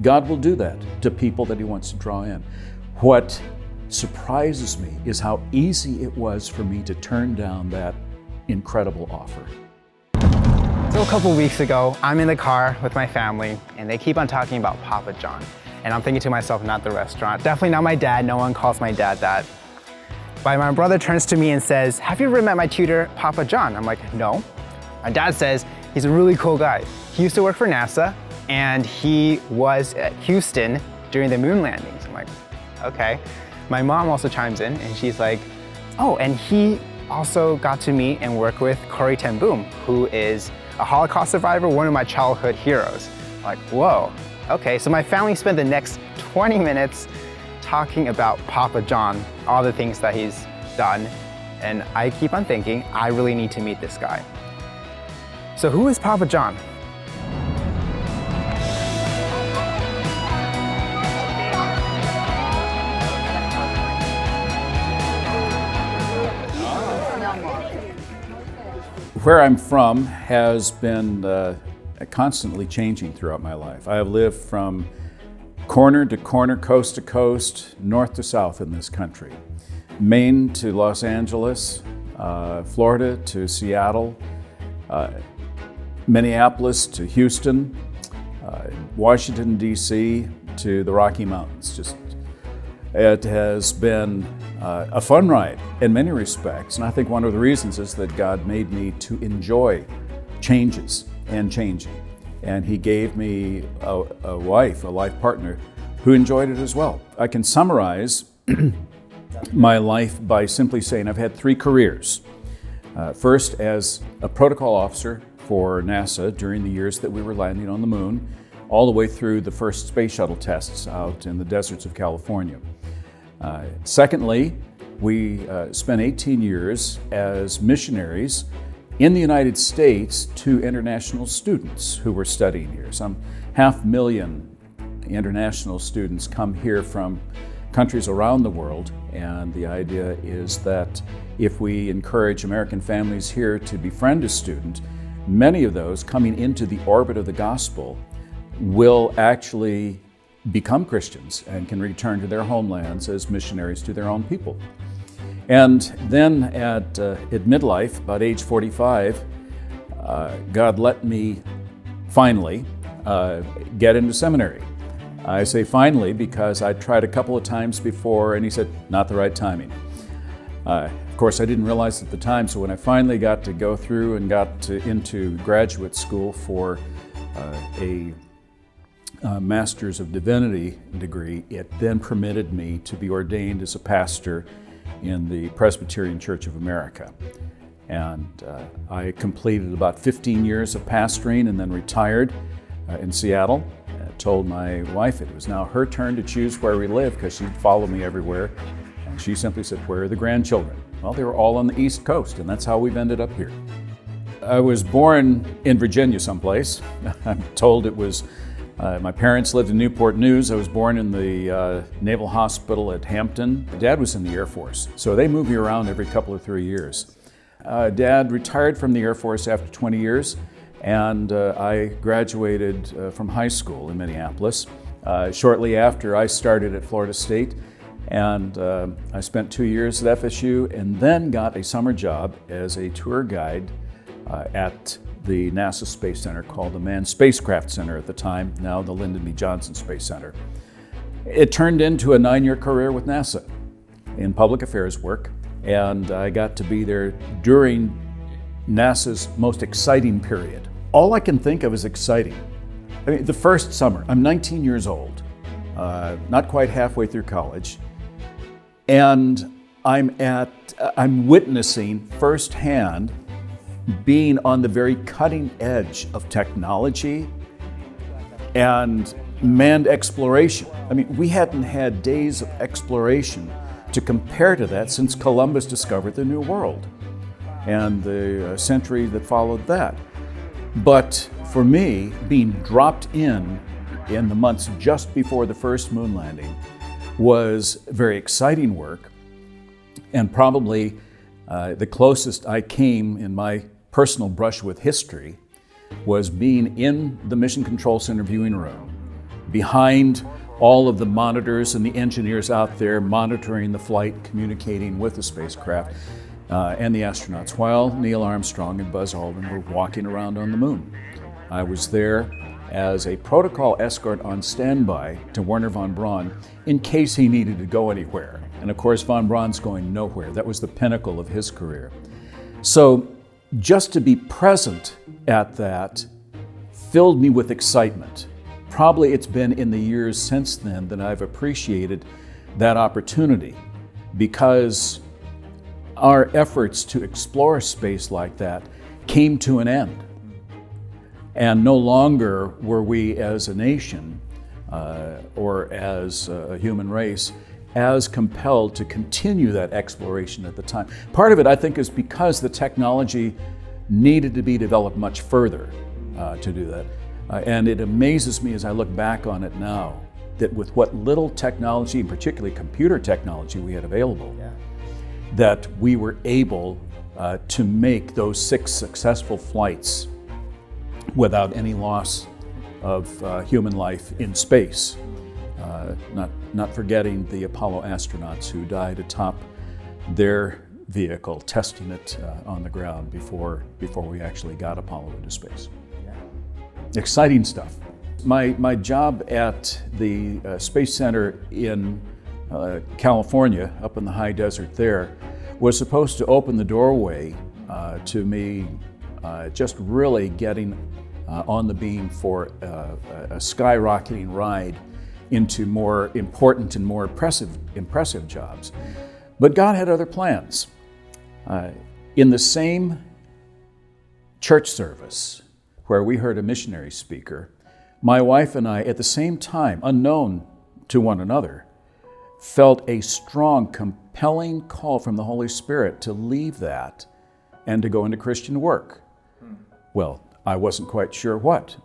God will do that to people that He wants to draw in. What surprises me is how easy it was for me to turn down that incredible offer. So a couple weeks ago, I'm in the car with my family and they keep on talking about Papa John. And I'm thinking to myself, not the restaurant, definitely not my dad, no one calls my dad that. But my brother turns to me and says, have you ever met my tutor, Papa John? I'm like, no. My dad says, he's a really cool guy. He used to work for NASA and he was at Houston during the moon landings. I'm like, okay. My mom also chimes in and she's like, oh, and he also got to meet and work with Corrie ten Boom, who is a Holocaust survivor, one of my childhood heroes. I'm like, whoa, okay. So my family spent the next 20 minutes talking about Papa John, all the things that he's done. And I keep on thinking, I really need to meet this guy. So who is Papa John? Where I'm from has been constantly changing throughout my life. I have lived from corner to corner, coast to coast, north to south in this country. Maine to Los Angeles, Florida to Seattle, Minneapolis to Houston, Washington, D.C. to the Rocky Mountains. It has been a fun ride in many respects, and I think one of the reasons is that God made me to enjoy changes and changing. And He gave me a wife, a life partner, who enjoyed it as well. I can summarize my life by simply saying I've had 3 careers. First, as a protocol officer for NASA during the years that we were landing on the moon, all the way through the first space shuttle tests out in the deserts of California. Secondly, we spent 18 years as missionaries in the United States to international students who were studying here. Some 500,000 international students come here from countries around the world, and the idea is that if we encourage American families here to befriend a student, many of those coming into the orbit of the gospel will actually become Christians and can return to their homelands as missionaries to their own people. And then at midlife, about age 45, God let me finally get into seminary. I say finally because I tried a couple of times before and He said, not the right timing. Of course, I didn't realize at the time, so when I finally got to go through and got into graduate school for a Master's of Divinity degree, it then permitted me to be ordained as a pastor in the Presbyterian Church of America. And I completed about 15 years of pastoring and then retired in Seattle. I told my wife it was now her turn to choose where we live because she'd follow me everywhere. And she simply said, where are the grandchildren? Well, they were all on the East Coast, and that's how we've ended up here. I was born in Virginia someplace. I'm told it was my parents lived in Newport News. I was born in the Naval Hospital at Hampton. Dad was in the Air Force, so they moved me around every couple or 3 years. Dad retired from the Air Force after 20 years, and I graduated from high school in Minneapolis. Shortly after, I started at Florida State, and I spent 2 years at FSU, and then got a summer job as a tour guide at the NASA Space Center, called the Manned Spacecraft Center at the time, now the Lyndon B. Johnson Space Center. It turned into a 9-year career with NASA in public affairs work, and I got to be there during NASA's most exciting period. All I can think of is exciting. I mean, the first summer, I'm 19 years old, not quite halfway through college, and I'm witnessing firsthand being on the very cutting edge of technology and manned exploration. I mean, we hadn't had days of exploration to compare to that since Columbus discovered the New World and the century that followed that. But for me, being dropped in the months just before the first moon landing was very exciting work, and probably the closest I came in my personal brush with history was being in the Mission Control Center viewing room behind all of the monitors and the engineers out there monitoring the flight, communicating with the spacecraft and the astronauts, while Neil Armstrong and Buzz Aldrin were walking around on the moon. I was there as a protocol escort on standby to Wernher von Braun in case he needed to go anywhere. And of course, von Braun's going nowhere. That was the pinnacle of his career. So just to be present at that filled me with excitement. Probably it's been in the years since then that I've appreciated that opportunity, because our efforts to explore space like that came to an end. And no longer were we as a nation or as a human race as compelled to continue that exploration at the time. Part of it, I think, is because the technology needed to be developed much further to do that. And it amazes me as I look back on it now that with what little technology, and particularly computer technology, we had available, that we were able to make those 6 successful flights without any loss of human life in space. Not forgetting the Apollo astronauts who died atop their vehicle, testing it on the ground before we actually got Apollo into space. Exciting stuff. My job at the Space Center in California, up in the high desert there, was supposed to open the doorway to me just really getting on the beam for a skyrocketing ride into more important and more impressive jobs. But God had other plans. In the same church service where we heard a missionary speaker, my wife and I, at the same time, unknown to one another, felt a strong, compelling call from the Holy Spirit to leave that and to go into Christian work. Well, I wasn't quite sure what.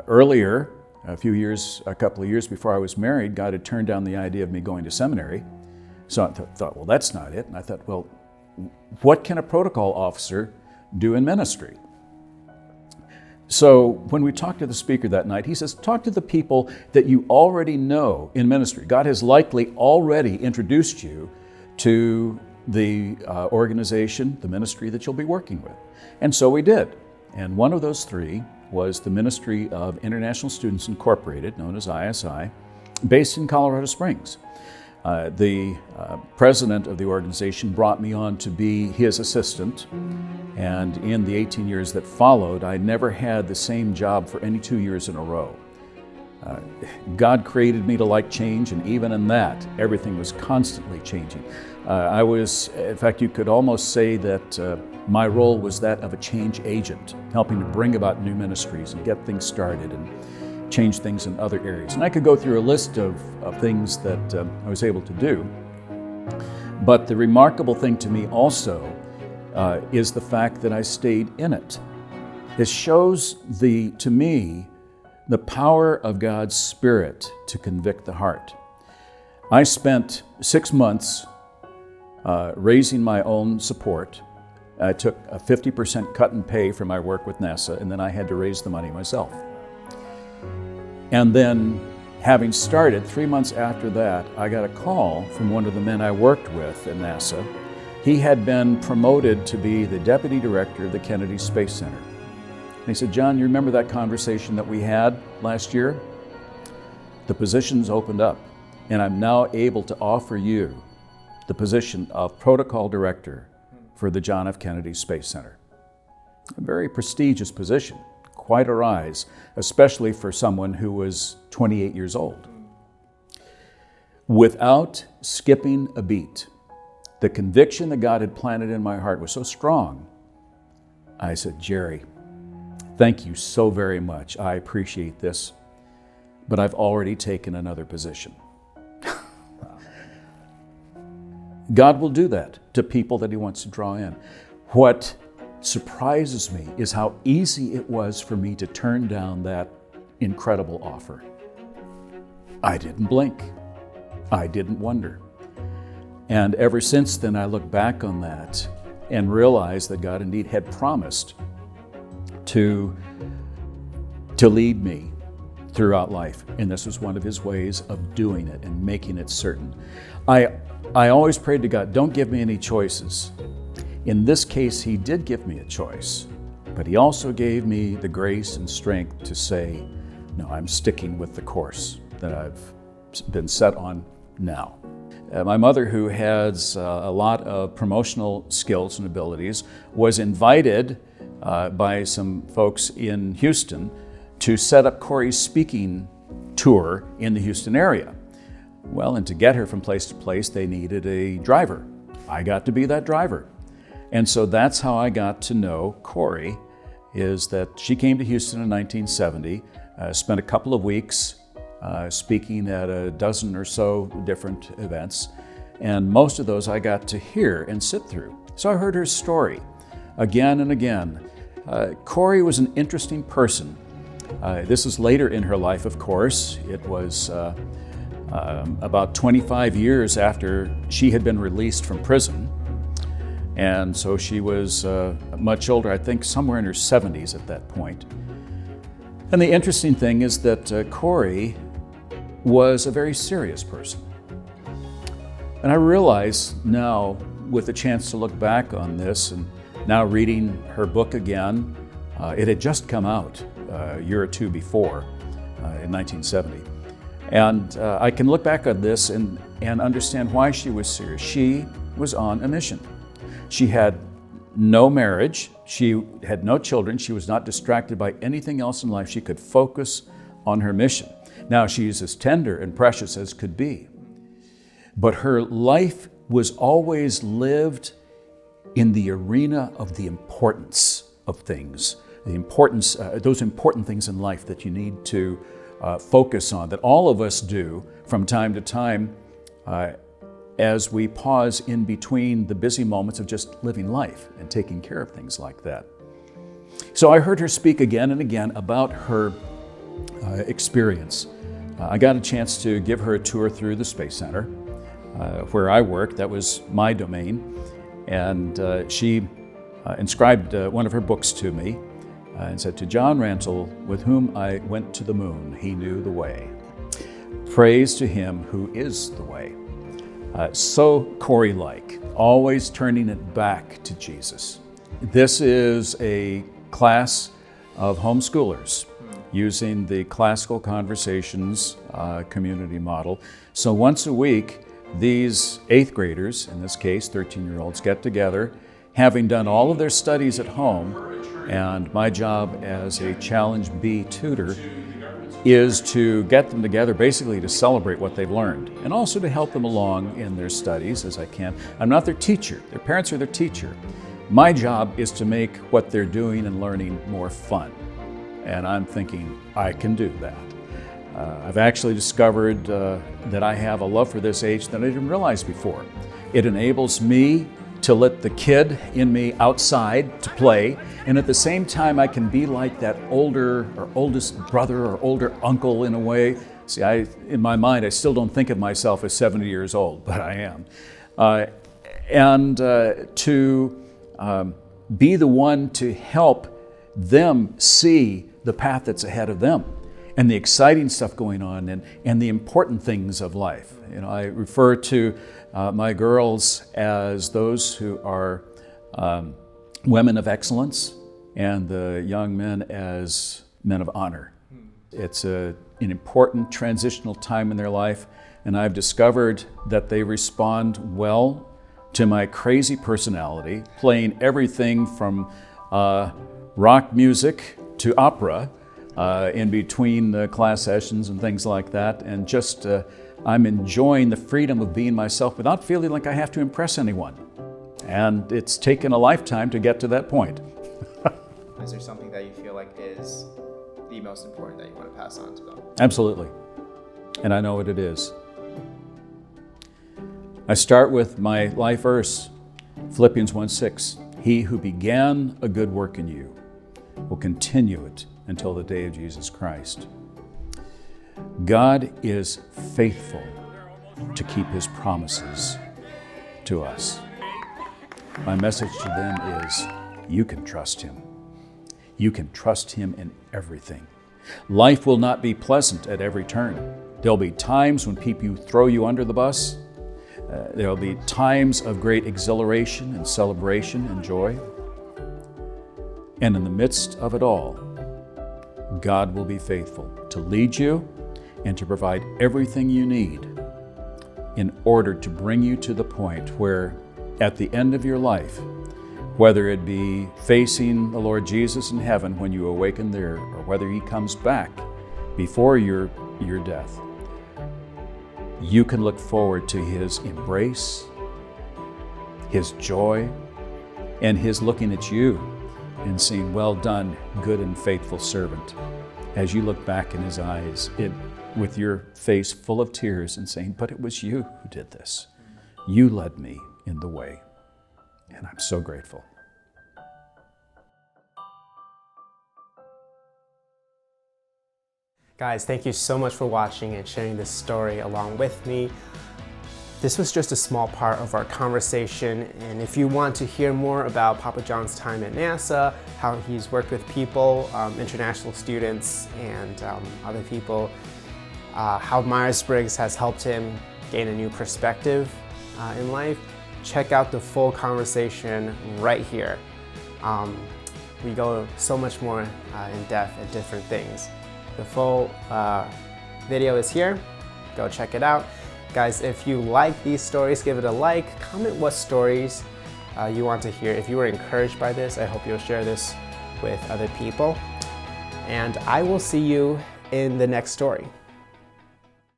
Earlier, a couple of years before I was married, God had turned down the idea of me going to seminary. So I thought, well, that's not it. And I thought, well, what can a protocol officer do in ministry? So when we talked to the speaker that night, he says, talk to the people that you already know in ministry. God has likely already introduced you to the organization, the ministry that you'll be working with. And so we did. And one of those 3 was the Ministry of International Students Incorporated, known as ISI, based in Colorado Springs. The president of the organization brought me on to be his assistant, and in the 18 years that followed, I never had the same job for any 2 years in a row. God created me to like change, and even in that, everything was constantly changing. In fact, you could almost say that my role was that of a change agent, helping to bring about new ministries and get things started and change things in other areas. And I could go through a list of things that I was able to do. But the remarkable thing to me also is the fact that I stayed in it. It shows to me the power of God's Spirit to convict the heart. I spent 6 months raising my own support. I took a 50% cut in pay for my work with NASA, and then I had to raise the money myself. And then, having started, 3 months after that, I got a call from one of the men I worked with at NASA. He had been promoted to be the deputy director of the Kennedy Space Center. And he said, John, you remember that conversation that we had last year? The position's opened up, and I'm now able to offer you the position of protocol director for the John F. Kennedy Space Center. A very prestigious position, quite a rise, especially for someone who was 28 years old. Without skipping a beat, the conviction that God had planted in my heart was so strong. I said, Jerry, thank you so very much. I appreciate this, but I've already taken another position. God will do that to people that He wants to draw in. What surprises me is how easy it was for me to turn down that incredible offer. I didn't blink. I didn't wonder. And ever since then, I look back on that and realize that God indeed had promised to lead me throughout life, and this was one of his ways of doing it and making it certain. I always prayed to God, don't give me any choices. In this case, he did give me a choice, but he also gave me the grace and strength to say, no, I'm sticking with the course that I've been set on now. My mother, who has a lot of promotional skills and abilities, was invited by some folks in Houston to set up Corey's speaking tour in the Houston area. Well, and to get her from place to place, they needed a driver. I got to be that driver. And so that's how I got to know Corey, is that she came to Houston in 1970, spent a couple of weeks speaking at a dozen or so different events, and most of those I got to hear and sit through. So I heard her story again and again. Corey was an interesting person. This is later in her life, of course. It was about 25 years after she had been released from prison. And so she was much older, I think somewhere in her 70s at that point. And the interesting thing is that Corey was a very serious person. And I realize now, with a chance to look back on this and now reading her book again, it had just come out a year or two before, in 1970. And I can look back on this and understand why she was serious. She was on a mission. She had no marriage, she had no children, she was not distracted by anything else in life. She could focus on her mission. Now, she's as tender and precious as could be, but her life was always lived in the arena of the importance of things, the importance, those important things in life that you need to focus on, that all of us do from time to time as we pause in between the busy moments of just living life and taking care of things like that. So I heard her speak again and again about her experience. I got a chance to give her a tour through the Space Center where I worked. That was my domain. And she inscribed one of her books to me and said, "To John Rantal, with whom I went to the moon, he knew the way. Praise to him who is the way." So Corey-like, always turning it back to Jesus. This is a class of homeschoolers using the Classical Conversations community model. So once a week, these 8th graders, in this case 13-year-olds, get together, having done all of their studies at home, and my job as a Challenge B tutor is to get them together basically to celebrate what they've learned and also to help them along in their studies as I can. I'm not their teacher. Their parents are their teacher. My job is to make what they're doing and learning more fun. And I'm thinking, I can do that. I've actually discovered that I have a love for this age that I didn't realize before. It enables me to let the kid in me outside to play, and at the same time I can be like that older or oldest brother or older uncle in a way. See, in my mind, I still don't think of myself as 70 years old, but I am. To be the one to help them see the path that's ahead of them and the exciting stuff going on and the important things of life. You know, I refer to my girls as those who are women of excellence and the young men as men of honor. It's an important transitional time in their life, and I've discovered that they respond well to my crazy personality, playing everything from rock music to opera in between the class sessions and things like that, and just I'm enjoying the freedom of being myself without feeling like I have to impress anyone. And it's taken a lifetime to get to that point. Is there something that you feel like is the most important that you want to pass on to them? Absolutely. And I know what it is. I start with my life verse, Philippians 1:6. He who began a good work in you will continue it until the day of Jesus Christ. God is faithful to keep his promises to us. My message to them is, you can trust him. You can trust him in everything. Life will not be pleasant at every turn. There'll be times when people throw you under the bus. There'll be times of great exhilaration and celebration and joy. And in the midst of it all, God will be faithful to lead you and to provide everything you need in order to bring you to the point where, at the end of your life, whether it be facing the Lord Jesus in heaven when you awaken there, or whether He comes back before your death, you can look forward to His embrace, His joy, and His looking at you and saying, "Well done, good and faithful servant," as you look back in His eyes with your face full of tears and saying, "But it was you who did this. You led me in the way." And I'm so grateful. Guys, thank you so much for watching and sharing this story along with me. This was just a small part of our conversation, and if you want to hear more about Papa John's time at NASA, how he's worked with people, international students, and other people, how Myers-Briggs has helped him gain a new perspective in life, check out the full conversation right here. We go so much more in depth at different things. The full video is here. Go check it out. Guys, if you like these stories, give it a like. Comment what stories you want to hear. If you were encouraged by this, I hope you'll share this with other people. And I will see you in the next story.